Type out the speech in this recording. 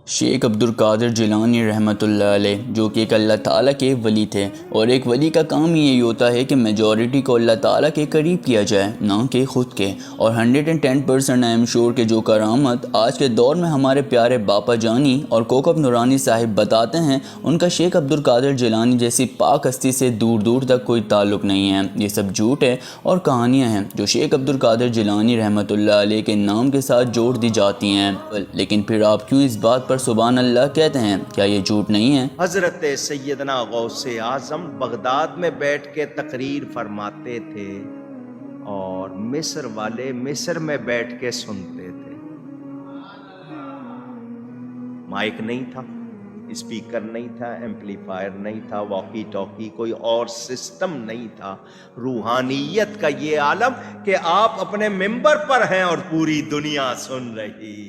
शेख अब्दुल कादिर जिलानी रहमतुल्लाह अलैह, जो कि एक अल्लाह ताला के वली थे, और एक वली का काम ही यही होता है कि मेजॉरिटी को अल्लाह ताला के करीब किया जाए, ना कि ख़ुद के। और 110% आई एम श्योर के जो करामत आज के दौर में हमारे प्यारे बापा जानी और कोकब नूरानी साहिब बताते हैं, उनका शेख अब्दुल कादिर जिलानी जैसी पाक हस्ती से दूर दूर तक कोई ताल्लुक़ नहीं है। ये सब झूठ है और कहानियाँ हैं जो शेख अब्दुल कादिर जिलानी रहमतुल्लाह अलैह के नाम के साथ जोड़ दी जाती हैं। लेकिन फिर आप क्यों इस बात पर सुभान अल्लाह कहते हैं? क्या ये झूठ नहीं है? हजरत सैयदना गौसे आजम बगदाद में बैठ के तकरीर फरमाते थे और मिस्र वाले मिस्र में बैठ के सुनते थे। माइक नहीं था, स्पीकर नहीं था, एम्पलीफायर नहीं था, वॉकी टॉकी, कोई और सिस्टम नहीं था। रूहानियत का ये आलम कि आप अपने मिंबर पर हैं और पूरी दुनिया सुन रही